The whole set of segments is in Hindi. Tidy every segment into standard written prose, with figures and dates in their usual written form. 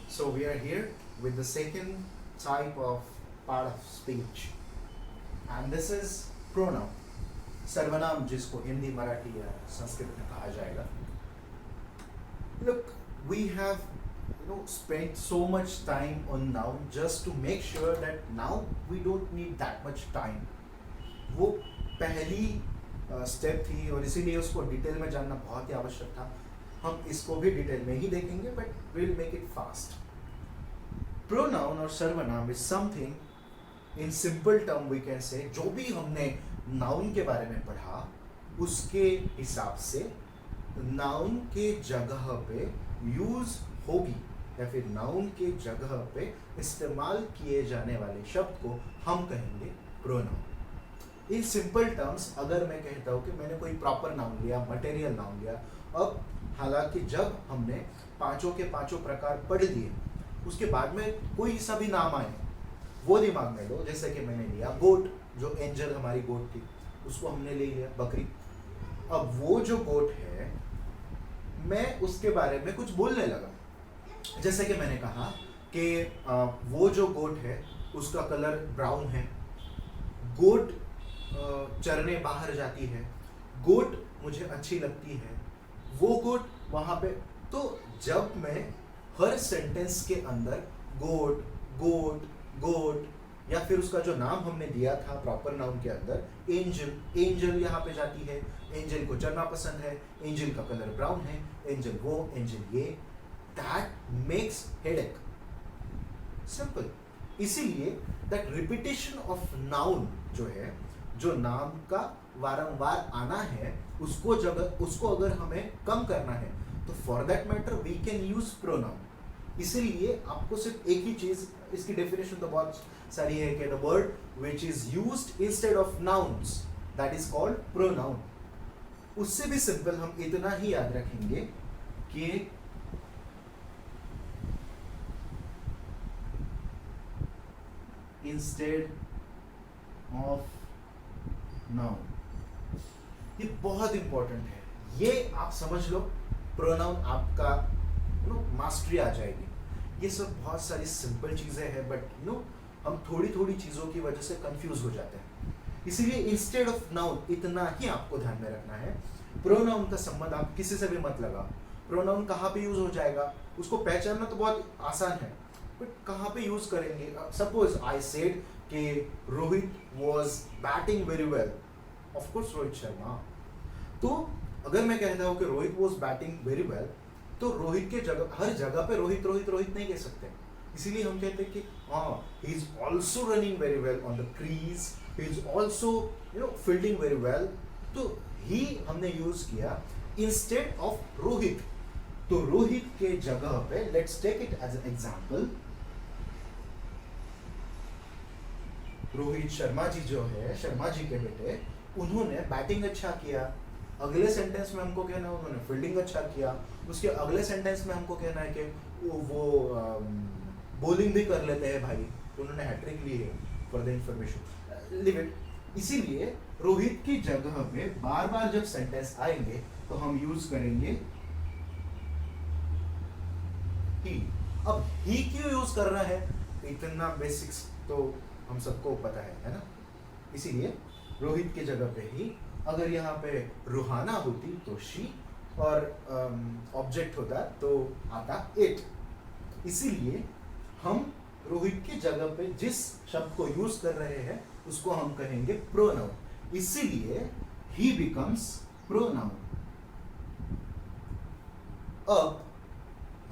So we are here with the second type of part of speech, and this is pronoun. सर्वनाम जिसको हिंदी मराठी या संस्कृत में कहा जाएगा. Look, we have spent so much time on noun just to make sure that now we don't need that much time. वो पहली स्टेप थी और इसीलिए उसको डिटेल में जानना बहुत ही आवश्यक था. हम इसको भी डिटेल में ही देखेंगे, but will make it fast. Pronoun और सर्वनाम is something in simple term we can say जो भी हमने नाउन के बारे में पढ़ा उसके हिसाब से नाउन के जगह पे यूज होगी या फिर नाउन के जगह पे इस्तेमाल किए जाने वाले शब्द को हम कहेंगे प्रोनाउन. इन सिंपल टर्म्स अगर मैं कहता हूँ कि मैंने कोई प्रॉपर नाउन लिया, मटेरियल नाउन लिया, अब हालांकि जब हमने पांचों के पांचों प्रकार पढ़ लिए उसके बाद में कोई सा भी नाम आए वो दिमाग में लो. जैसे कि मैंने लिया गोट, जो एंजल हमारी गोट थी उसको हमने ले लिया बकरी. अब वो जो गोट है मैं उसके बारे में कुछ बोलने लगा. जैसे कि मैंने कहा कि वो जो गोट है उसका कलर ब्राउन है, गोट चरने बाहर जाती है, गोट मुझे अच्छी लगती है, वो गोट वहां पे. तो जब मैं हर सेंटेंस के अंदर गोट गोट गोट या फिर उसका जो नाम हमने दिया था प्रॉपर नाउन के अंदर एंजल, एंजल यहाँ पे जाती है, एंजल को चरना पसंद है, एंजल का कलर ब्राउन है, एंजल वो, एंजल ये, दैट मेक्स हेडेक. सिंपल. इसीलिए दैट रिपीटेशन ऑफ नाउन जो है, जो नाम का वारंवार आना है उसको अगर हमें कम करना है तो for that matter we can use pronoun. इसीलिए आपको सिर्फ एक ही चीज, इसकी डेफिनेशन तो बहुत सारी है कि the word which is used instead of nouns that is called pronoun. उससे भी सिंपल हम इतना ही याद रखेंगे कि इंस्टेड ऑफ नाउन. ये बहुत इंपॉर्टेंट है, ये आप समझ लो. प्रोनाउन आपका मास्टरी आ जाएगी. ये सब बहुत सारी सिंपल चीजें हैं बट हम थोड़ी थोड़ी चीजों की वजह से कंफ्यूज हो जाते हैं. इसीलिए इंस्टेड ऑफ नाउन इतना ही आपको ध्यान में रखना है. प्रोनाउन का संबंध आप किसी से भी मत लगाओ. प्रोनाउन कहाँ पे यूज हो जाएगा उसको पहचानना तो बहुत आसान है, बट कहाँ पे यूज करेंगे. सपोज आई सेड कि Rohit was batting very well, of course Rohit Sharma. तो अगर मैं कहता हूँ कि Rohit was batting very well तो रोहित के जगह हर जगह पे रोहित रोहित रोहित नहीं कह सकते. इसीलिए हम कहते हैं कि हाँ, he is also running very well on the crease, he is also fielding very well. तो ही हमने यूज किया इंस्टेड ऑफ रोहित. तो रोहित के जगह पे let's take it as an example. Rohit Sharma ji जो है, शर्मा जी के बेटे, उन्होंने बैटिंग अच्छा किया. अगले सेंटेंस में हमको कहना है उन्होंने फील्डिंग अच्छा किया. उसके अगले सेंटेंस में हमको कहना है कि वो बॉलिंग भी कर लेते हैं भाई, उन्होंने हैट्रिक ली है. For the information live it. इसीलिए रोहित की जगह पे बार बार जब सेंटेंस आएंगे तो हम यूज करेंगे ही. अब ही क्यों यूज कर रहा है इतना बेसिक्स तो हम सबको पता है ना. इसीलिए रोहित की जगह पे ही. अगर यहाँ पे रुहाना होती तो शी और ऑब्जेक्ट होता तो आता इट. इसीलिए हम रोहित की जगह पे जिस शब्द को यूज कर रहे हैं उसको हम कहेंगे प्रोनाउन. इसीलिए ही बिकम्स प्रोनाउन. अब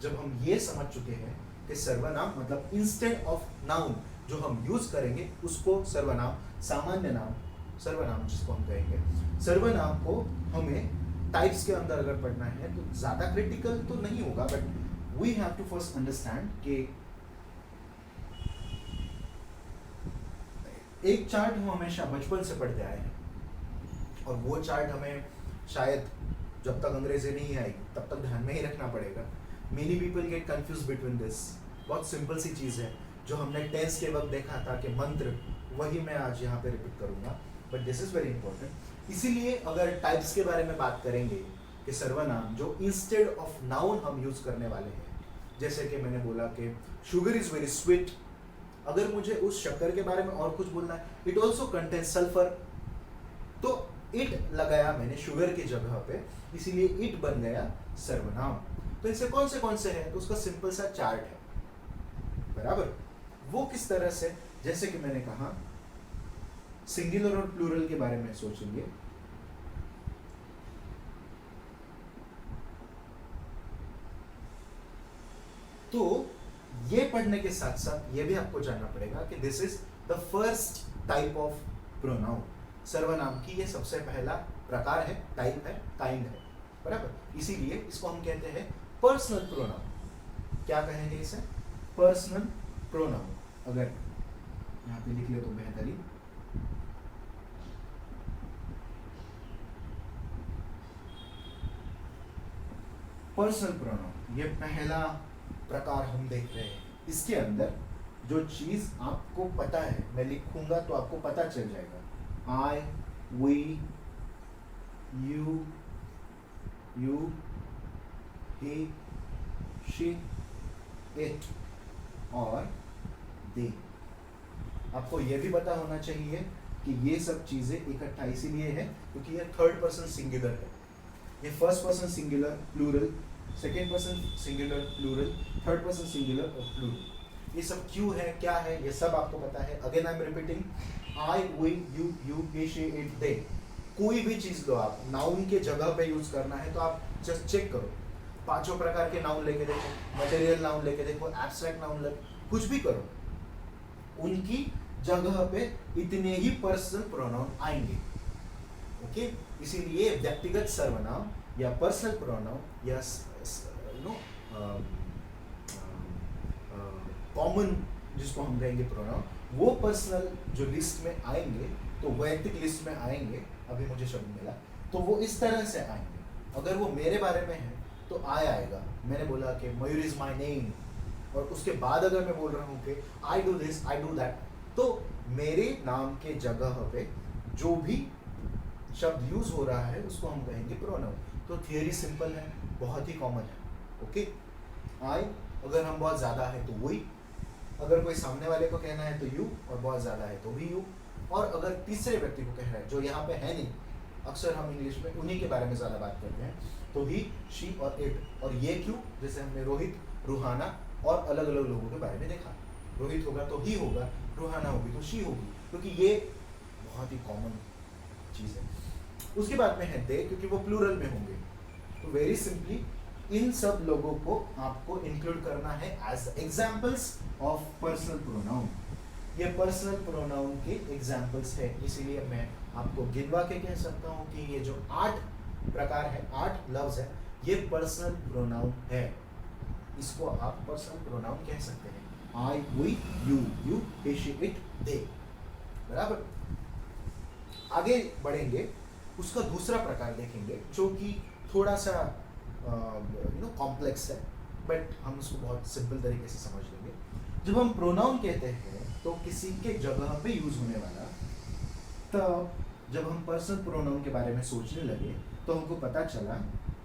जब हम ये समझ चुके हैं कि सर्वनाम मतलब इंस्टेड ऑफ नाउन जो हम यूज करेंगे उसको सर्वनाम, सामान्य नाम सर्वनाम जिसको हम कहेंगे. सर्वनाम को हमें टाइप्स के अंदर अगर पढ़ना है तो ज्यादा क्रिटिकल तो नहीं होगा, but we have to first understand कि एक चार्ट हम हमेशा बचपन से पढ़ते आए हैं और वो चार्ट हमें शायद जब तक अंग्रेजी नहीं आई तब तक ध्यान में ही रखना पड़ेगा. Many people get confuse between this. बहुत सिंपल सी चीज है जो हमने टेंस के वक्त देखा था कि मंत्र, वही मैं आज यहाँ पे रिपीट करूंगा, but this is very important. इसीलिए अगर टाइप्स के बारे में बात करेंगे कि सर्वनाम जो इंस्टेड ऑफ नाउन हम यूज करने वाले हैं जैसे कि मैंने बोला कि शुगर इज वेरी स्वीट, अगर मुझे उस शक्कर के बारे में और कुछ बोलना है, इट ऑल्सो कंटेन्स सल्फर, तो इट लगाया मैंने शुगर की जगह पे, इसीलिए इट बन गया सर्वनाम। तो इससे कौन से हैं, तो उसका सिंपल सा चार्ट है, बराबर। वो किस तरह से, जैसे कि मैंने कहा सिंगुलर और प्लूरल के बारे में सोचेंगे, तो ये पढ़ने के साथ साथ ये भी आपको जानना पड़ेगा कि this is the first type of pronoun. सर्वनाम की ये सबसे पहला प्रकार है, टाइप है, काइंड है, बराबर। इसीलिए इसको हम कहते हैं पर्सनल प्रोनाउन। क्या कहेंगे इसे? Personal pronoun. अगर यहाँ पे लिख ले तो बेहतरीन। पर्सनल प्रोनाउन, ये पहला प्रकार हम देख रहे हैं। इसके अंदर जो चीज आपको पता है, मैं लिखूंगा तो आपको पता चल जाएगा। I, we, you, he, she, it और दे। आपको यह भी पता होना चाहिए कि ये सब चीजें इकट्ठा इसीलिए है क्योंकि ये थर्ड पर्सन सिंगुलर है। ये first person singular plural, second person singular plural, third person singular और प्लूरल। ये सब क्यों है, क्या है, ये सब आपको पता है। Again I am repeating, I, we, you, he, she, it, they. कोई भी चीज लो आप, नाउन के जगह पे यूज करना है तो आप जस्ट चेक करो, पांचों प्रकार के नाउन लेके देखो, मटेरियल नाउन लेके देखो, एब्स्ट्रैक्ट नाउन लेके कुछ भी करो, उनकी जगह पे इतने ही पर्सनल प्रोनाउन आएंगे। ओके, इसीलिए व्यक्तिगत सर्वनाम या पर्सनल प्रोनाउन या कॉमन जिसको हम कहेंगे प्रोनाउन, वो पर्सनल जो लिस्ट में आएंगे, तो वैयक्तिक लिस्ट में आएंगे, अभी मुझे शब्द मिला, तो वो इस तरह से आएंगे। अगर वो मेरे बारे में है तो आएगा। मैंने बोला कि मयूर इज माई नेम, और उसके बाद अगर मैं बोल रहा हूँ कि I do this, I do that, तो मेरे नाम के जगह पे जो भी शब्द यूज हो रहा है उसको हम कहेंगे प्रोनाउन। तो थियरी सिंपल है, बहुत ही कॉमन है। ओके, आई, अगर हम बहुत ज़्यादा है तो वही, अगर कोई सामने वाले को कहना है तो यू, और बहुत ज़्यादा है तो भी यू, और अगर तीसरे व्यक्ति को कह रहा है जो यहाँ पे है नहीं, अक्सर हम इंग्लिश में उन्हीं के बारे में ज़्यादा बात करते हैं, तो ही, शी और इट। और ये क्यों? जैसे हमने रोहित, रुहाना और अलग अलग लोगों के बारे में देखा। रोहित होगा तो ही होगा, रुहाना होगी तो शी होगी, क्योंकि ये बहुत ही कॉमन चीज़ है। उसके बाद में है दे, क्योंकि वो प्लूरल में होंगे। तो वेरी सिंपली इन सब लोगों को आपको इंक्लूड करना है as examples of personal pronoun. ये पर्सनल प्रोनाउन के एग्जाम्पल्स है, इसीलिए मैं आपको गिनवा के कह सकता हूँ कि ये जो 8 प्रकार है, 8 लफ्ज है, ये पर्सनल प्रोनाउन है। इसको आप पर्सनल प्रोनाउन कह सकते हैं। I, we, you, he, she, it, they, बराबर। आगे बढ़ेंगे, उसका दूसरा प्रकार देखेंगे जो कि थोड़ा सा कॉम्प्लेक्स है, बट हम उसको बहुत सिंपल तरीके से समझ लेंगे। जब हम प्रोनाउन कहते हैं तो किसी के जगह पे यूज होने वाला, तब जब हम पर्सनल प्रोनाउन के बारे में सोचने लगे तो हमको पता चला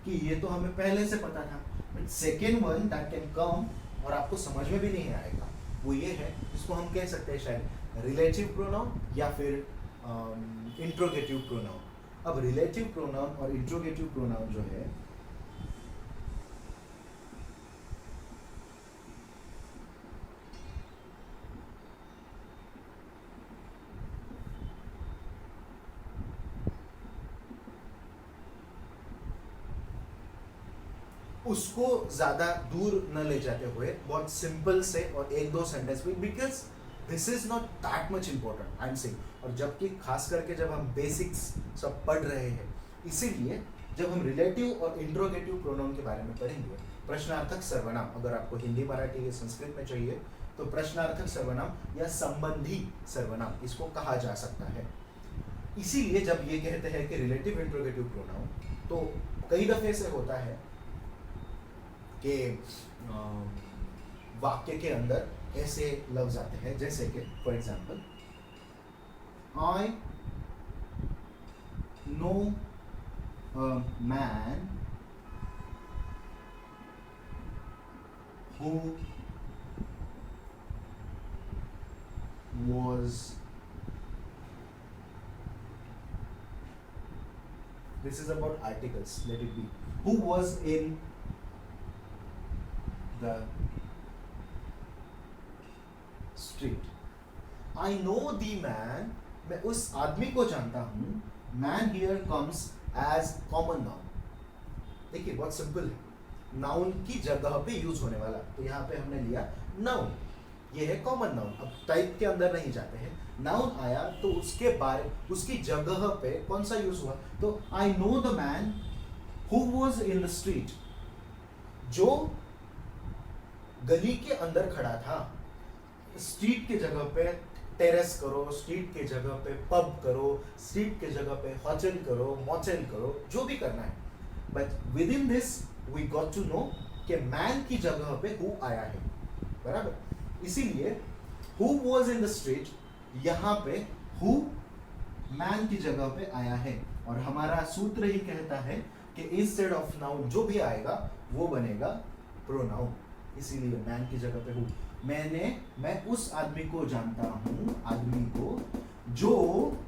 कि ये तो हमें पहले से पता था, but second one that can come और आपको समझ में भी नहीं आएगा, वो ये है जिसको हम कह सकते हैं शायद रिलेटिव प्रोनाउन या फिर इंट्रोगेटिव प्रोनाउन। अब रिलेटिव प्रोनाउन और इंट्रोगेटिव प्रोनाउन जो है, उसको ज्यादा दूर न ले जाते हुए बहुत सिंपल से और एक दो सेंटेंस में, because this is not that much important I am saying. और जबकि खास करके जब हम बेसिक्स सब पढ़ रहे हैं, इसीलिए जब हम रिलेटिव और इंट्रोगेटिव प्रोनाउन के बारे में पढ़ेंगे, प्रश्नार्थक सर्वनाम, अगर आपको हिंदी, मराठी या संस्कृत में चाहिए तो प्रश्नार्थक सर्वनाम या संबंधी सर्वनाम इसको कहा जा सकता है। इसीलिए जब ये कहते हैं कि रिलेटिव इंट्रोगेटिव प्रोनाउन, तो कई दफे से होता है कि वाक्य के अंदर ऐसे लफ्ज आते हैं जैसे कि for example, I know a man who was, this is about articles, let it be, who was in the street. I know the man, मैं उस आदमी को जानता हूँ. Man here comes as common noun. देखिए बहुत सिंपल है, नाउन की जगह पे यूज होने वाला, तो यहाँ पे हमने लिया नाउन, ये है कॉमन नाउन. अब टाइप के अंदर नहीं जाते हैं, नाउन आया तो उसके बारे, उसकी जगह पे कौन सा यूज हुआ, तो I know the man who was in the street, जो गली के अंदर खड़ा था. स्ट्रीट के जगह पे टेरेस करो, स्ट्रीट के जगह पे पब करो, स्ट्रीट के जगह पे होटल करो, मोटेल करो, जो भी करना है. But within this we got to know कि मैन की जगह पे हु आया है, बराबर. इसीलिए who was in the street, यहाँ पे हु मैन की जगह पे आया है, और हमारा सूत्र ही कहता है कि इंस्टेड ऑफ नाउन जो भी आएगा वो बनेगा प्रोनाउन. इसीलिए मैन की जगह पे हु. मैं उस आदमी को जानता हूँ, आदमी को जो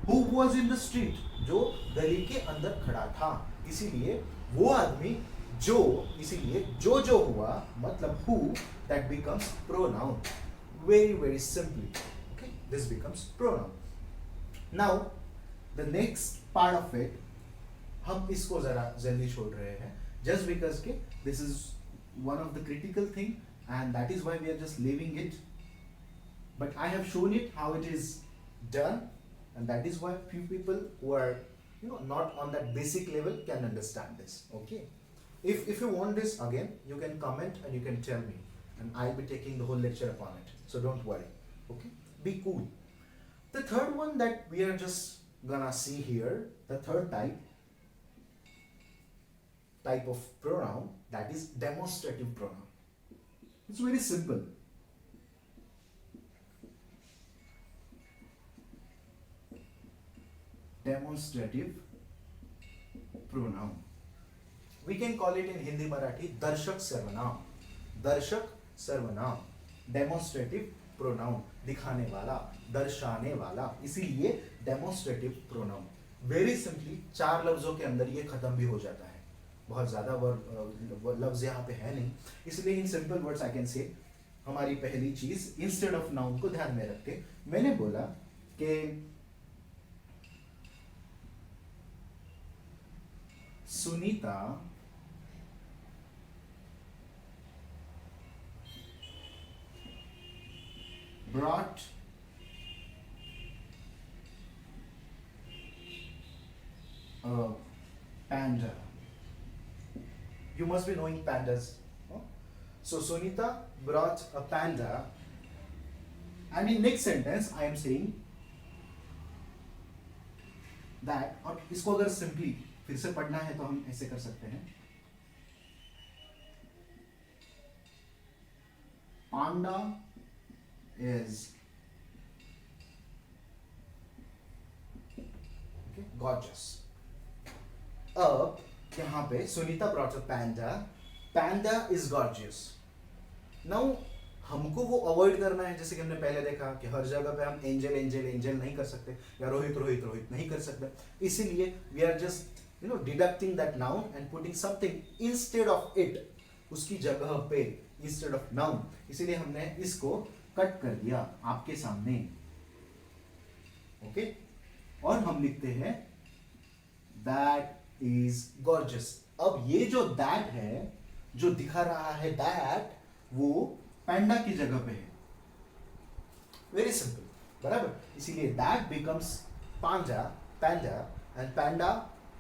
who was in the street, जो गली के अंदर खड़ा था. इसीलिए वो आदमी जो, इसीलिए जो हुआ मतलब who, that becomes pronoun. very simply, okay, this becomes pronoun. Now the next part of it, हम इसको जरा जल्दी छोड़ रहे हैं just because के this is one of the critical thing and that is why we are just leaving it, but I have shown it how it is done, and that is why few people who are not on that basic level can understand this. Okay, if you want this again, you can comment and you can tell me, and I'll be taking the whole lecture upon it, so don't worry. Okay, be cool. The third one that we are just gonna see here, the third type of pronoun, that is demonstrative pronoun. It's very simple. Demonstrative pronoun, we can call it in Hindi Marathi दर्शक सर्वनाम. दर्शक सर्वनाम, डेमोन्स्ट्रेटिव प्रोनाउन, दिखाने वाला, दर्शाने वाला, इसीलिए डेमोन्स्ट्रेटिव प्रोनाउन. वेरी सिंपली 4 लफ्जों के अंदर ये खत्म भी हो जाता है, बहुत ज्यादा लफ्ज यहाँ पे है नहीं, इसलिए in simple words I can say. हमारी पहली चीज, इंस्टेड ऑफ नाउन को ध्यान में रख के मैंने बोला कि Sunita brought a panda. You must be knowing pandas. Huh? So Sunita brought a panda, and in next sentence I am saying that, और इसको अगर सिंपली फिर से पढ़ना है तो हम ऐसे कर सकते हैं. Panda is okay, gorgeous. अब यहाँ पे Sunita brought a panda. Panda is gorgeous. Now हमको वो अवॉइड करना है, जैसे कि हमने पहले देखा कि हर जगह पे हम एंजल नहीं कर सकते, या रोहित नहीं कर सकते. इसीलिए we are just deducting that noun and putting something instead of it, उसकी जगह पे इंस्टेड ऑफ नाउन. इसीलिए हमने इसको कट कर दिया आपके सामने. ओके, और हम लिखते हैं दैट इज गॉर्जियस. अब ये जो दैट है, जो दिखा रहा है दैट, वो पैंडा की जगह पे है. वेरी सिंपल, बराबर. इसीलिए दैट बिकम्स पैंडा, एंड पैंडा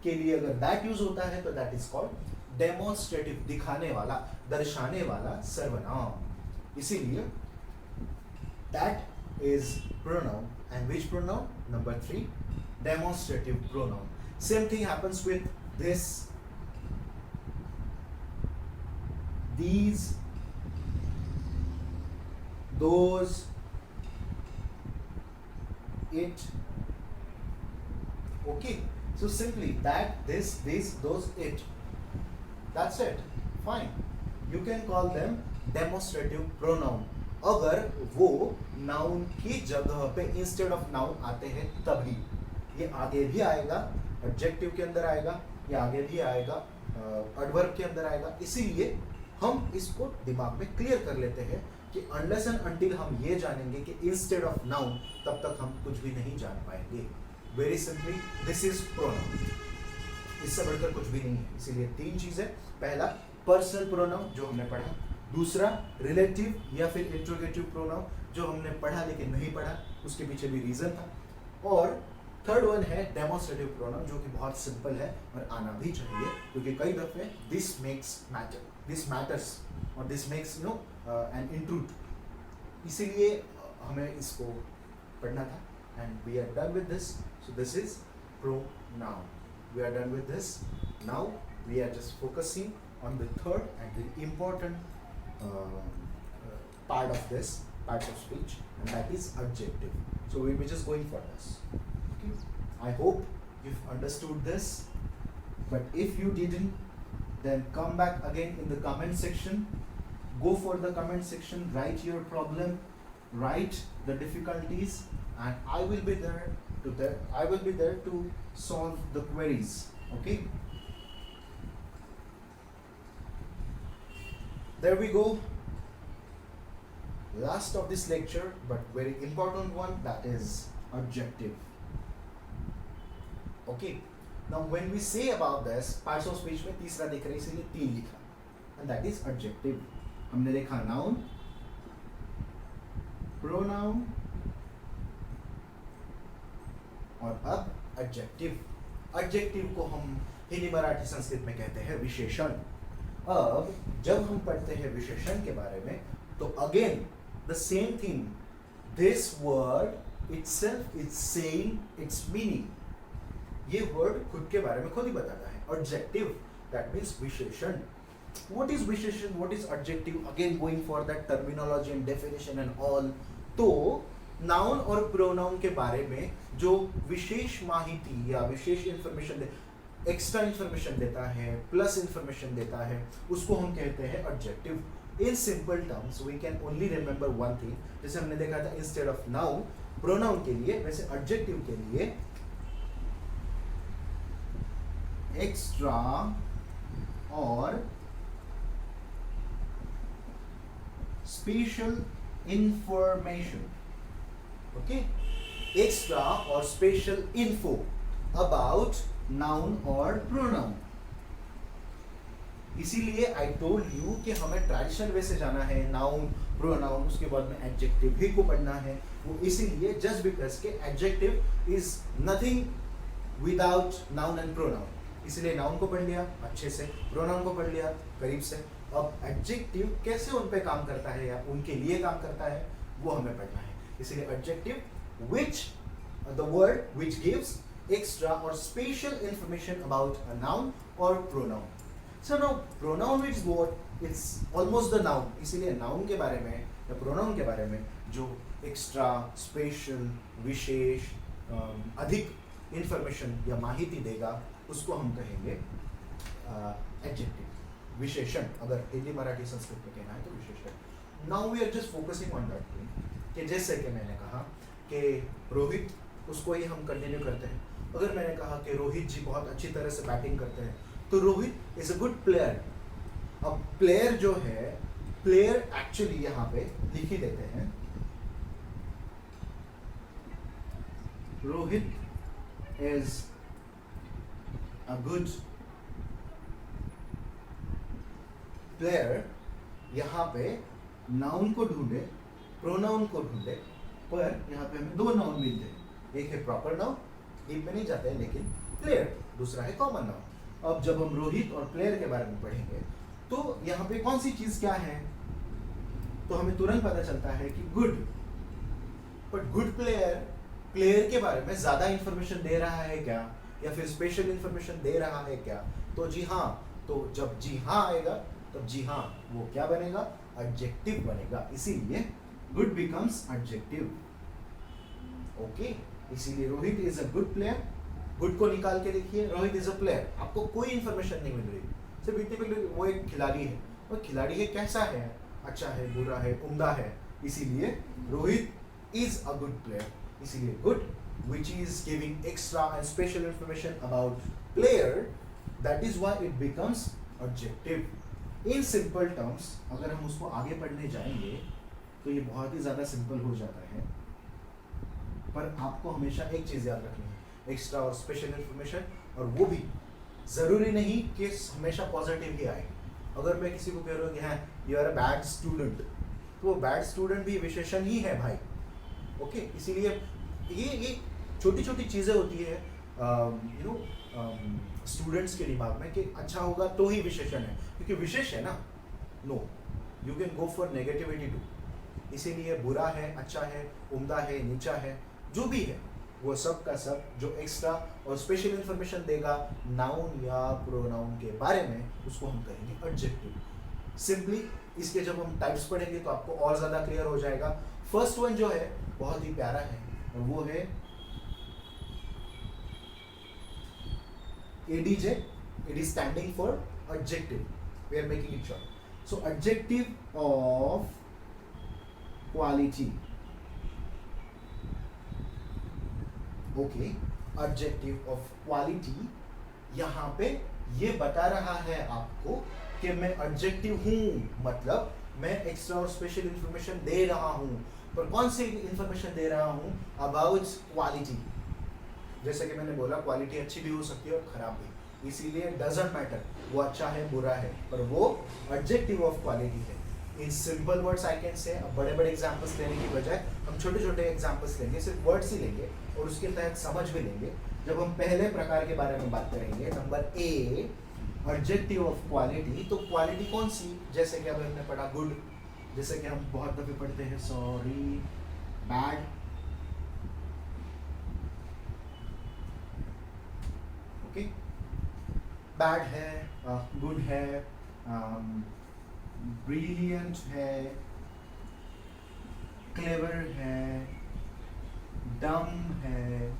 के लिए अगर दैट यूज होता है तो दैट इज कॉल्ड डेमोन्स्ट्रेटिव, दिखाने वाला, दर्शाने वाला सर्वनाम. इसीलिए that is pronoun. And which pronoun? Number 3, demonstrative pronoun. Same thing happens with this, these, those, it. Okay, so simply that, this, those, it. That's it. Fine. You can call them demonstrative pronoun अगर वो नाउन की जगह पे इंस्टेड ऑफ नाउन आते हैं तभी। ये आगे भी आएगा, एडजेक्टिव के अंदर आएगा, ये आगे भी आएगा, एडवर्ब के अंदर आएगा। इसीलिए हम इसको दिमाग में क्लियर कर लेते हैं कि अनलेस एंड अनटिल हम ये जानेंगे कि इंस्टेड ऑफ नाउन, तब तक हम कुछ भी नहीं जान पाएंगे। Very simply this is pronoun, इससे बढ़कर कुछ भी नहीं है। इसीलिए तीन चीजें, पहला पर्सनल प्रोनाउन जो हमने पढ़ा, दूसरा रिलेटिव या फिर इंट्रोगेटिव प्रोनाउन जो हमने पढ़ा लेकिन नहीं पढ़ा, उसके पीछे भी रीजन था, और थर्ड वन है डेमोस्ट्रेटिव प्रोनाउन जो कि बहुत सिंपल है और आना भी चाहिए, क्योंकि कई दफे this makes matter, this matters और this makes you know an intrude. इसीलिए हमें इसको पढ़ना था and we are done with this. So this is pronoun, we are done with this. Now we are just focusing on the third and the important part of this part of speech, and that is adjective. So we'll be just going for this. Okay, I hope you've understood this, but if you didn't, then come back again in the comment section. Go for the comment section, write your problem, write the difficulties, and I will be there to solve the queries. Okay, there we go, last of this lecture, but very important one, that is adjective. Okay, now when we say about this parts of speech में तीसरा दिख रहा है इसीलिए तीन लिखा, and that is adjective. हमने देखा noun, pronoun और अब adjective. adjective को हम हिंदी मराठी संस्कृत में कहते हैं विशेषण। अब जब हम पढ़ते हैं विशेषण के बारे में तो again the same thing, this word itself is saying it's meaning. ये वर्ड खुद के बारे में खुद ही बताता है। एडजेक्टिव दैट मींस विशेषण। व्हाट इज विशेषण, what is adjective, again going for that terminology and definition and all. तो नाउन और प्रोनाउन के बारे में जो विशेष माहिती या विशेष इंफॉर्मेशन, एक्स्ट्रा इंफॉर्मेशन देता है, प्लस इंफॉर्मेशन देता है, उसको हम कहते हैं adjective. In simple terms we can only remember one thing, जैसे हमने देखा था इंस्टेड ऑफ नाउन प्रोनाउन के लिए, वैसे एडजेक्टिव के लिए एक्स्ट्रा और स्पेशल इंफॉर्मेशन। ओके, एक्स्ट्रा और स्पेशल इन्फो अबाउट नाउन और प्रोनाउन। इसीलिए आई टोल्ड यू कि हमें ट्रेडिशनल वे से जाना है, नाउन प्रोनाउन, उसके बाद में एडजेक्टिव भी को पढ़ना है। वो इसीलिए जस्ट बिकॉज के adjective is nothing without noun and pronoun. इसलिए नाउन को पढ़ लिया अच्छे से, प्रोनाउन को पढ़ लिया करीब से। अब एडजेक्टिव कैसे उन पे काम करता है या उनके लिए काम करता है वो हमें पढ़ना है। इसलिए adjective which the word which gives extra or special information about a noun or pronoun. So now pronoun is what? It's almost the noun. इसीलिए noun के बारे में या pronoun के बारे में जो extra, special, विशेष, अधिक information या माहिती देगा उसको हम कहेंगे adjective, विशेषण। अगर हिंदी मराठी संस्कृत में कहना है तो विशेषण। Now we are just focusing on that thing कि जैसे कि मैंने कहा कि रोहित, उसको ही हम कंटिन्यू करते हैं। अगर मैंने कहा कि रोहित जी बहुत अच्छी तरह से बैटिंग करते हैं तो Rohit is a good player. अब प्लेयर जो है, प्लेयर एक्चुअली यहाँ पे लिख ही देते हैं, Rohit is a good player. यहाँ पे नाउन को ढूंढे, प्रोनाउन को ढूंढे, पर यहाँ पे हमें दो नाउन मिलते हैं, एक है प्रॉपर नाउन, डीप में नहीं जाते हैं लेकिन प्लेयर, दूसरा है कॉमन नाउन। अब जब हम रोहित और प्लेयर के बारे में पढ़ेंगे तो यहाँ पे कौन सी चीज क्या है तो हमें तुरंत पता चलता है कि good. But good player, player के बारे में ज्यादा इंफॉर्मेशन दे रहा है क्या या फिर स्पेशल इंफॉर्मेशन दे रहा है क्या? तो जी हाँ, तो जब जी हाँ आएगा तब जी हाँ वो क्या बनेगा? एडजेक्टिव बनेगा। इसीलिए गुड बिकम्स एडजेक्टिव। ओके, इसीलिए Rohit is a good player. Good को निकाल के देखिए, रोहित इज अ प्लेयर, आपको कोई इंफॉर्मेशन नहीं मिल रही, सिर्फ इतनी मिल रही वो एक खिलाड़ी है। वो खिलाड़ी है कैसा है, अच्छा है, बुरा है, उम्दा है, इसीलिए Rohit is a good player, इसीलिए good which is giving extra and special information about player, that is why it becomes adjective. In simple terms अगर हम उसको आगे पढ़ने जाएंगे तो ये बहुत ही ज़्यादा सिंपल हो जाता है, पर आपको हमेशा एक चीज़ याद रखनी है, एक्स्ट्रा और स्पेशल इंफॉर्मेशन, और वो भी ज़रूरी नहीं कि हमेशा पॉजिटिव ही आए। अगर मैं किसी को कह रहा हूँ कि हाँ you are a bad student, तो वो बैड स्टूडेंट भी विशेषण ही है भाई, ओके। इसीलिए ये छोटी छोटी चीज़ें होती है यू नो स्टूडेंट्स के दिमाग में कि अच्छा होगा तो ही विशेषण है, क्योंकि विशेष है ना, no you can go for negativity too. इसीलिए बुरा है, अच्छा है, उम्दा है, नीचा है, जो भी है वो सब का सब जो एक्स्ट्रा और स्पेशल इंफॉर्मेशन देगा नाउन या प्रोनाउन के बारे में, उसको हम कहेंगे एडजेक्टिव। सिंपली इसके जब हम टाइप्स पढ़ेंगे तो आपको और ज़्यादा क्लियर हो जाएगा। फर्स्ट वन जो है बहुत ही प्यारा है, और वो है ADJ. It is standing for adjective. We are making it short. So adjective of quality. Okay. Adjective of quality. यहाँ पे ये बता रहा है आपको कि मैं adjective हूँ, मतलब मैं एक्स्ट्रा और स्पेशल इंफॉर्मेशन दे रहा हूँ, पर कौन सी इंफॉर्मेशन दे रहा हूँ? About quality. जैसे कि मैंने बोला क्वालिटी अच्छी भी हो सकती है और खराब भी, इसीलिए डजंट मैटर वो अच्छा है बुरा है, पर वो एडजेक्टिव ऑफ क्वालिटी है। In simple words I can say, अब बड़े बड़े एग्जांपल्स लेने की बजाय हम छोटे छोटे एग्जांपल्स लेंगे, सिर्फ वर्ड्स ही लेंगे और उसके तहत समझ भी लेंगे। जब हम पहले प्रकार के बारे में बात करेंगे, number A adjective of quality, तो क्वालिटी कौन सी? जैसे कि अब हमने पढ़ा गुड, जैसे कि हम बहुत दफे पढ़ते हैं सॉरी, बैड, बैड है, गुड है, ब्रिलियंट है, क्लेवर है, डम है,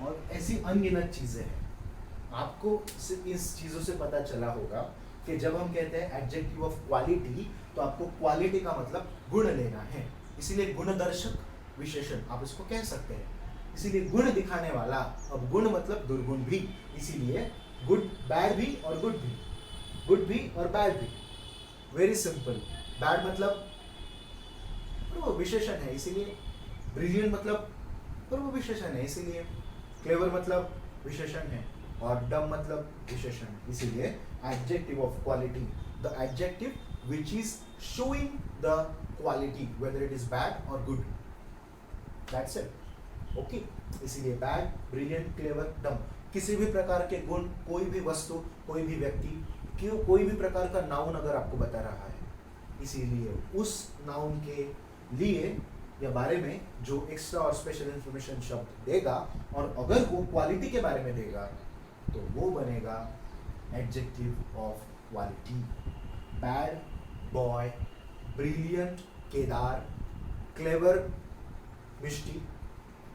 और ऐसी अनगिनत चीजें हैं। आपको इस चीजों से पता चला होगा कि जब हम कहते हैं एडजेक्टिव ऑफ क्वालिटी, तो आपको क्वालिटी का मतलब गुण लेना है, इसीलिए गुणदर्शक विशेषण आप इसको कह सकते हैं। इसीलिए गुण दिखाने वाला, अब गुण मतलब दुर्गुण भी, इसीलिए गुड बैड भी और गुड भी और बैड भी। Very simple. बैड मतलब वो विशेषण है, इसीलिए ब्रिलियंट मतलब पर वो विशेषण है, इसीलिए क्लेवर मतलब विशेषण है, और डम मतलब विशेषण है, इसीलिए adjective of quality, the adjective which is showing the quality whether it is bad or good, that's it. Okay इसीलिए बैड, ब्रिलियंट, क्लेवर, डम, किसी भी प्रकार के गुण, कोई भी वस्तु, कोई भी व्यक्ति, क्यों कोई भी प्रकार का नाउन अगर आपको बता रहा है, इसीलिए उस नाउन के लिए या बारे में जो एक्स्ट्रा और स्पेशल इंफॉर्मेशन शब्द देगा, और अगर वो क्वालिटी के बारे में देगा तो वो बनेगा adjective of quality. Bad boy, brilliant Kedar, clever Mishti,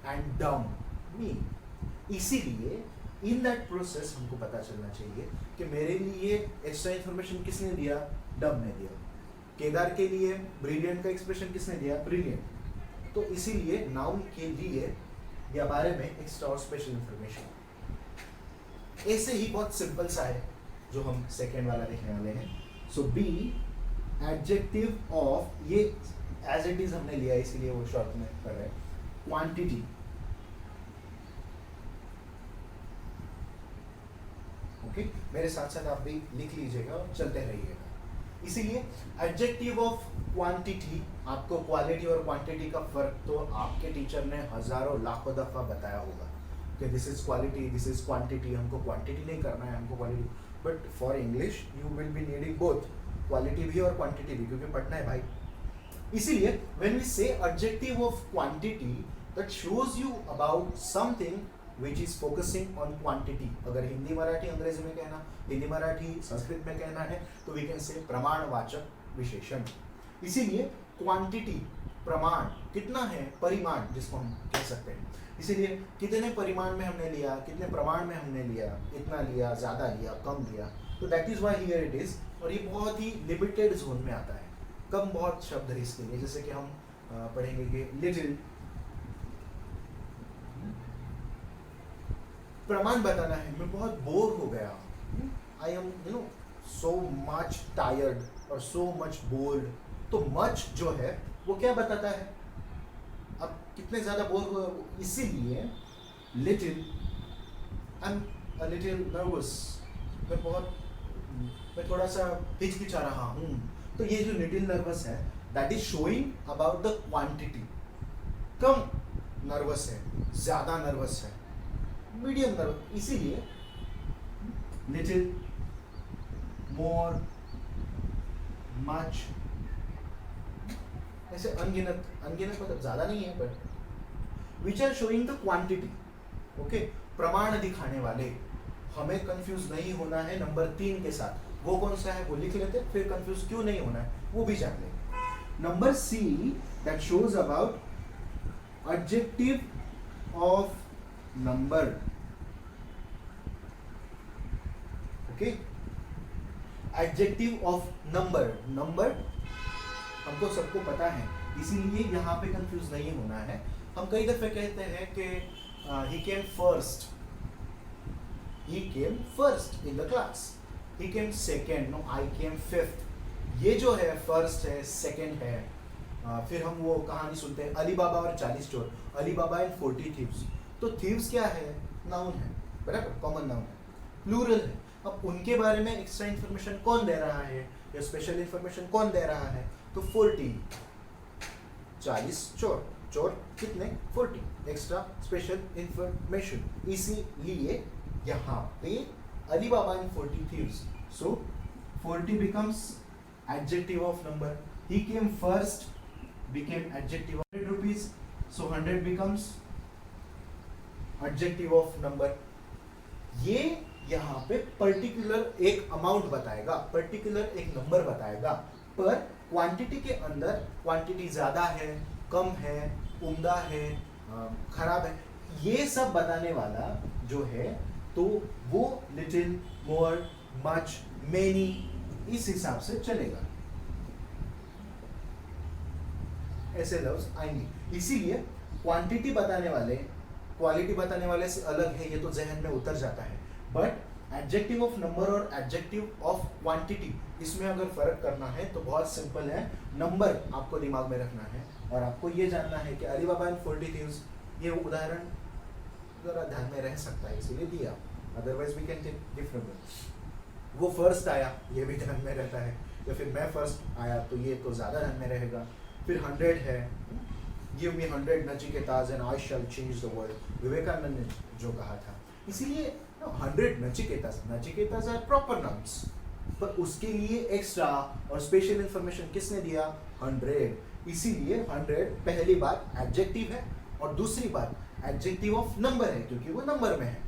and डम मी। इसीलिए इन दैट प्रोसेस हमको पता चलना चाहिए कि मेरे लिए एक्स्ट्रा इंफॉर्मेशन किसने दिया? डम ने दिया। केदार के लिए ब्रिलियंट का एक्सप्रेशन किसने दिया? ब्रिलियंट। तो इसीलिए नाउन के लिए या बारे में एक्स्ट्रा और स्पेशल इंफॉर्मेशन। ऐसे ही बहुत सिंपल सा है जो हम सेकेंड वाला देखने वाले हैं। सो बी एडजेक्टिव ऑफ, ये एज इट इज हमने लिया इसीलिए वो शॉर्ट में कर रहे हैं, क्वांटिटी। ओके मेरे साथ साथ आप भी लिख लीजिएगा और चलते रहिएगा। इसीलिए एडजेक्टिव ऑफ क्वांटिटी, आपको क्वालिटी और क्वांटिटी का फर्क तो आपके टीचर ने हजारों लाखों दफा बताया होगा कि this is quality, this is quantity. हमको क्वांटिटी नहीं करना है, हमको quality. But for English you will be needing both, quality भी और क्वांटिटी भी, क्योंकि पढ़ना है भाई। इसीलिए when we say adjective of quantity, that shows you about something which is focusing on quantity। अगर हिंदी मराठी अंग्रेजी में कहना, हिंदी मराठी संस्कृत में कहना है तो we can say प्रमाणवाचक विशेषण। इसीलिए क्वांटिटी प्रमाण, कितना है, परिमाण जिसको हम कह सकते हैं। इसीलिए कितने परिमाण में हमने लिया, कितने प्रमाण में हमने लिया, इतना लिया, ज़्यादा लिया, कम लिया, तो that is why here it is. और ये बहुत ही लिमिटेड जोन में आता है, कम बहुत शब्द है इसके लिए। जैसे कि हम पढ़ेंगे कि लिटिल, प्रमाण बताना है, मैं बहुत बोर हो गया, I am so much tired और सो मच बोर्ड। तो मच जो है वो क्या बताता है, अब कितने ज्यादा बोर हुए, इसीलिए little, I am a little nervous, मैं थोड़ा सा हिचकिचा रहा हूँ। तो ये जो लिटिल नर्वस है that is showing about the quantity, कम नर्वस है, ज्यादा नर्वस है, मीडियम नर्वस, इसीलिए लिटिल, मोर, मच, ऐसे अनगिनत, अनगिनत मतलब ज्यादा नहीं है but which are showing the quantity. Okay, प्रमाण दिखाने वाले। हमें कंफ्यूज नहीं होना है नंबर 3 के साथ, वो कौन सा है वो लिख लेते, फिर कंफ्यूज क्यों नहीं होना है वो भी जान लेंगे। Number see that shows about adjective of number. Okay, adjective of number, number हमको सबको पता है, इसीलिए यहाँ पे कंफ्यूज नहीं होना है। हम कई दफे कहते हैं कि he came first, he came first in the class, he came second, no I came fifth। ये जो है फर्स्ट है, सेकंड है। फिर हम वो कहानी सुनते हैं अली बाबा और 40 चोर, अली बाबा एंड 40 थीव्स। तो थीव्स क्या है, नाउन है, बराबर, कॉमन नाउन है, प्लूरल है। अब उनके बारे में एक्स्ट्रा इन्फॉर्मेशन कौन दे रहा है या स्पेशल इन्फॉर्मेशन कौन दे रहा है, तो 40, 40 चोर, चोर कितने, 40, एक्स्ट्रा स्पेशल इंफॉर्मेशन। इसीलिए यहाँ पे Ali Baba and 40 thieves, so 40 becomes adjective of number, he came first became adjective of 100 rupees, so 100 becomes adjective of number। ये यहाँ पे पर्टिकुलर एक अमाउंट बताएगा, पर्टिकुलर एक नंबर बताएगा, पर क्वांटिटी के अंदर क्वांटिटी ज्यादा है, कम है, उम्दा है, खराब है, ये सब बताने वाला जो है तो वो लिटिल, मोर, मच, मेनी इस हिसाब से चलेगा, ऐसे लफ्ज आएंगे। इसीलिए क्वांटिटी बताने वाले क्वालिटी बताने वाले से अलग है, ये तो जहन में उतर जाता है। बट एडजेक्टिव ऑफ नंबर और एडजेक्टिव ऑफ क्वांटिटी, इसमें अगर फर्क करना है तो बहुत सिंपल है, नंबर आपको दिमाग में रखना है और आपको ये जानना है कि अली बाबा एंड 40 थीव्स, ये उदाहरण जरा ध्यान में रह सकता है इसीलिए दिया, otherwise we can take different. वो फर्स्ट आया ये भी ध्यान में रहता है, या फिर मैं फर्स्ट आया तो ये तो ज्यादा ध्यान में रहेगा। फिर 100 है, give me 100 Nachiketas and I shall change the world, Vivekananda ने जो कहा था। इसीलिए 100 Nachiketas, Nachiketas are proper nouns, पर उसके लिए एक्स्ट्रा और स्पेशल इंफॉर्मेशन किसने दिया, 100। इसीलिए 100 पहली बात एडजेक्टिव है और दूसरी बात एडजेक्टिव ऑफ नंबर है, क्योंकि वो नंबर में है।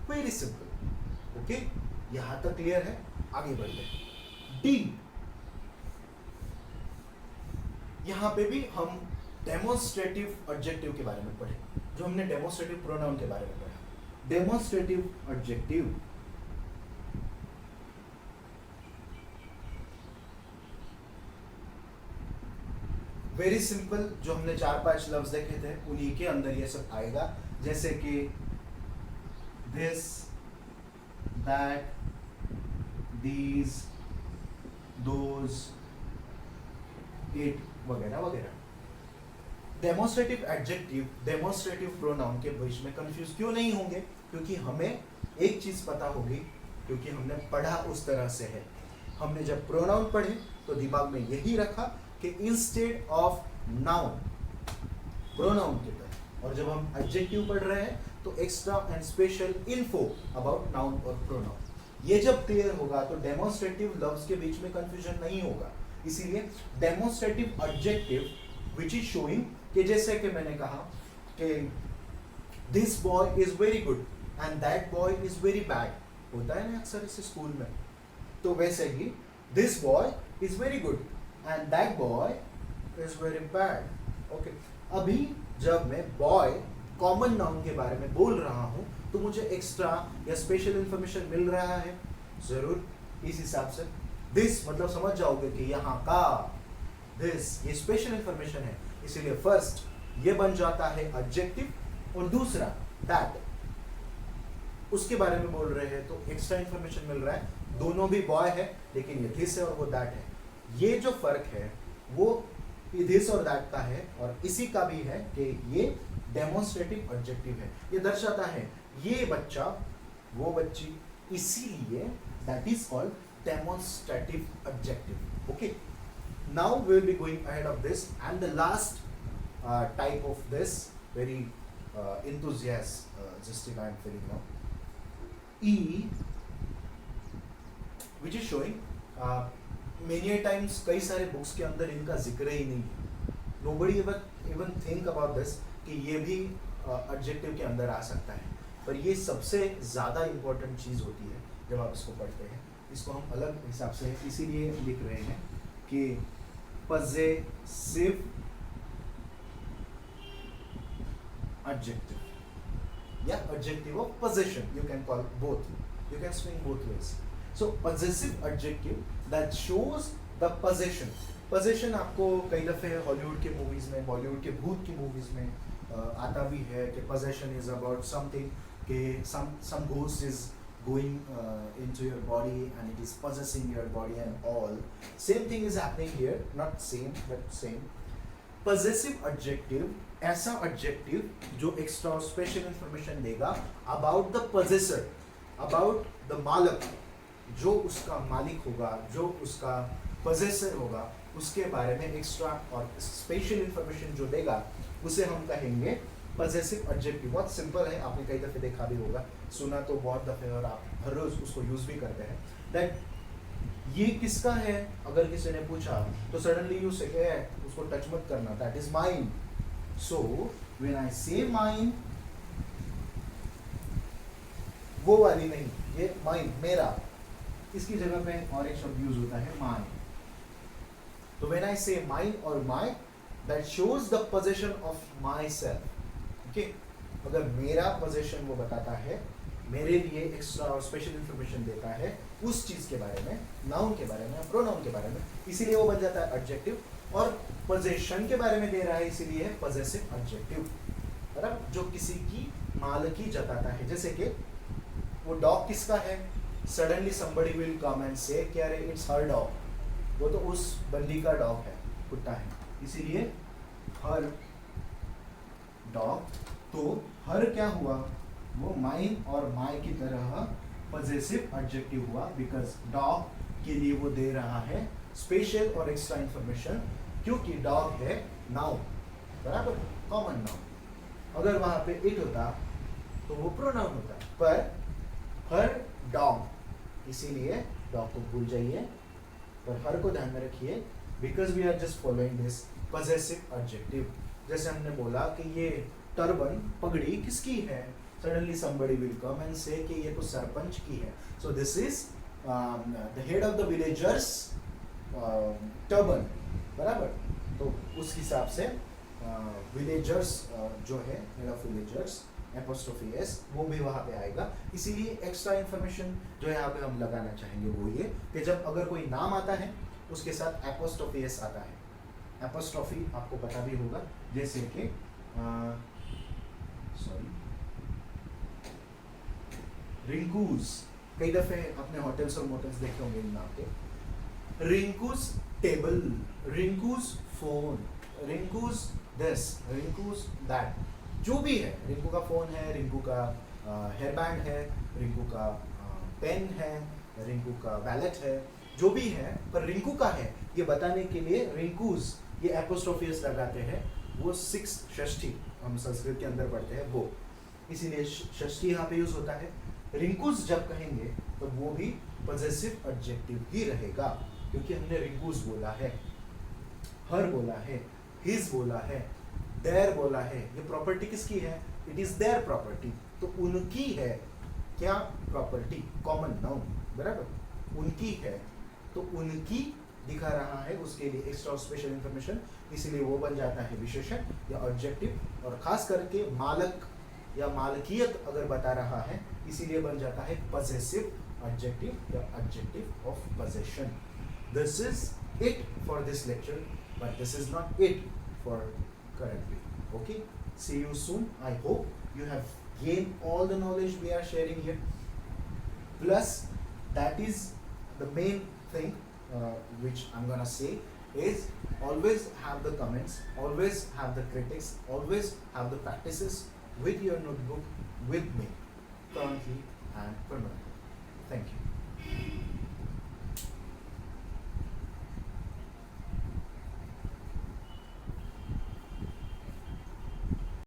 Very simple. ओके, यहां तक क्लियर है, आगे बढ़ते हैं। डी, यहां पे भी हम डेमोन्स्ट्रेटिव एडजेक्टिव के बारे में पढ़े, जो हमने डेमोन्स्ट्रेटिव प्रोनाउन के बारे में पढ़ा। डेमोन्स्ट्रेटिव एडजेक्टिव, वेरी सिंपल, जो हमने 4-5 लफ्ज देखे थे उन्हीं के अंदर ये सब आएगा, जैसे कि this, that, these, those, it वगैरह वगैरह। डेमोन्स्ट्रेटिव एडजेक्टिव, डेमोन्स्ट्रेटिव प्रोनाउन के बीच में कंफ्यूज क्यों नहीं होंगे, क्योंकि हमें एक चीज पता होगी, क्योंकि हमने पढ़ा उस तरह से है। हमने जब प्रोनाउन पढ़े तो दिमाग में यही रखा कि इंस्टेड ऑफ नाउन, प्रोनाउन के तरह, और जब हम एडजेक्टिव पढ़ रहे हैं तो extra and special info about noun और प्रोनाउन। ये जब क्लियर होगा तो डेमोन्स्ट्रेटिव लफ्ज के बीच में कंफ्यूजन नहीं होगा। इसीलिए demonstrative adjective which is showing, कि जैसे कि मैंने कहा कि this boy is very good and that boy is very bad, होता है ना अक्सर इस स्कूल में, तो वैसे ही this boy is very good and that boy is very bad. Okay, अभी जब मैं बॉय कॉमन नाउन के बारे में बोल रहा हूं तो मुझे एक्स्ट्रा या स्पेशल इंफॉर्मेशन मिल रहा है, जरूर इस हिसाब से दिस मतलब समझ जाओगे कि यहाँ का, दिस ये स्पेशल इंफॉर्मेशन है, इसीलिए फर्स्ट ये बन जाता है एडजेक्टिव और दूसरा दैट उसके बारे में बोल रहे हैं तो एक्स्ट्रा इंफॉर्मेशन मिल रहा है। दोनों भी बॉय है लेकिन ये दिस है और वो दैट है। ये जो फर्क है वो दिस और दैट का है और इसी का भी है कि ये डेमोन्स्ट्रेटिव एडजेक्टिव है। ये दर्शाता है ये बच्चा वो बच्ची, इसीलिए that is called demonstrative adjective. Okay, now we will be going ahead of this and the last type of this very enthusiastic I am feeling now. E, which is showing many times कई सारे बुक्स के अंदर इनका जिक्र ही नहीं है। Nobody even think about this कि ये भी एडजेक्टिव के अंदर आ सकता है, पर ये सबसे ज़्यादा इम्पोर्टेंट चीज़ होती है जब आप इसको पढ़ते हैं। इसको हम अलग हिसाब से इसीलिए लिख रहे हैं कि पजेसिव adjective या adjective of possession, you can call both, you can swing both ways. So possessive adjective that shows the possession. possession आपको कई दफ़े हॉलीवुड के मूवीज़ में, बॉलीवुड के भूत की मूवीज़ में आता भी है कि possession is about something कि some ghost is going into your body and it is possessing your body and all. Same thing is happening here, not same but same. possessive adjective ऐसा एडजेक्टिव जो एक्स्ट्रा स्पेशल इंफॉर्मेशन देगा about the possessor, about the मालक, जो उसका मालिक होगा, जो उसका possessor होगा, उसके बारे में एक्स्ट्रा और स्पेशल इंफॉर्मेशन जो देगा उसे हम कहेंगे possessive adjective। बहुत सिंपल है, आपने कई दफ़े देखा भी होगा, सुना तो बहुत दफ़े और आप हर रोज उसको यूज भी करते हैं। दैट ये किसका है अगर किसी ने पूछा तो सडनली यू से उसको टच मत करना, that is mine. So when I say mine, वो वाली नहीं, ये mine मेरा, इसकी जगह पे और एक शब्द यूज होता है mine। तो when I say mine और my, that shows the possession of myself। okay? अगर मेरा possession वो बताता है, मेरे लिए एक्स्ट्रा और स्पेशल इंफॉर्मेशन देता है उस चीज के बारे में, नाउन के बारे में, प्रोनाउन के बारे में, इसीलिए वो बन जाता है एडजेक्टिव। और पोजेशन के बारे में दे रहा है इसीलिए है पॉजेसिव एडजेक्टिव, मतलब जो किसी की मालकी जताता है। जैसे कि वो डॉग किसका है, suddenly somebody will come and say क्या रे इट्स हर डॉग, वो तो उस बंदी का डॉग है, कुत्ता है, इसीलिए हर डॉग। तो हर क्या हुआ, वो माइन और माई की तरह पॉजेसिव एडजेक्टिव हुआ, बिकॉज डॉग के लिए वो दे रहा है स्पेशल और एक्स्ट्रा इंफॉर्मेशन, क्योंकि डॉग है नाउन, बराबर, कॉमन नाउन। अगर वहां पे इट होता तो वो प्रोनाउन होता, पर हर डॉग, इसीलिए डॉग को भूल जाइए, पर हर को ध्यान में रखिए, because we are just following this possessive adjective. जैसे हमने बोला कि ये टर्बन, पगड़ी किसकी है, suddenly somebody will come and say कि ये तो सरपंच की है, so this is the head of the villagers turban, बराबर। तो उस हिसाब से विलेजर्स जो है, head of villagers apostrophe S, वो भी वहाँ पे आएगा। इसीलिए एक्स्ट्रा इन्फॉर्मेशन जो यहाँ पे हम लगाना चाहेंगे वो ये कि जब अगर कोई नाम आता है उसके साथ एपोस्ट्रोफी एस आता है। एपोस्ट्रोफी आपको पता भी होगा, जैसे कि सॉरी रिंकूज, कई दफे अपने होटल्स और मोटल्स देखे होंगे इन नाम के। रिंकूज टेबल, रिंकूज फोन, रिंकूज दिस, रिंकूज दैट, जो भी है, रिंकू का फोन है, रिंकू का हेयर बैंड है, रिंकू का पेन है, रिंकू का वैलेट है, जो भी है, पर रिंकू का है ये बताने के लिए रिंकूज ये एपोस्ट्रोफियस लगाते हैं। वो 6 षष्ठी हम संस्कृत के अंदर पढ़ते हैं वो, इसीलिए षष्ठी यहाँ पे यूज होता है। रिंकूज जब कहेंगे तो वो भी पॉजेसिव एडजेक्टिव ही रहेगा, क्योंकि हमने रिंकूज बोला है, हर बोला है, हिज बोला है, देयर बोला है। ये प्रॉपर्टी किसकी है, इट इज देयर प्रॉपर्टी, तो उनकी है क्या प्रॉपर्टी, कॉमन नाउन, बराबर, उनकी है, तो उनकी दिखा रहा है, उसके लिए एक्स्ट्रा स्पेशल इंफॉर्मेशन, इसीलिए वो बन जाता है विशेषण या ऑब्जेक्टिव। और खास करके मालक या मालकियत अगर बता रहा है, इसीलिए बन जाता है possessive adjective, the adjective of possession. This is it for this lecture, but this is not it for currently. Okay, see you soon. I hope you have gained all the knowledge we are sharing here. Plus, that is the main thing which I'm gonna say is always have the comments, always have the critics, always have the practices with your notebook with me currently and permanently. Thank you.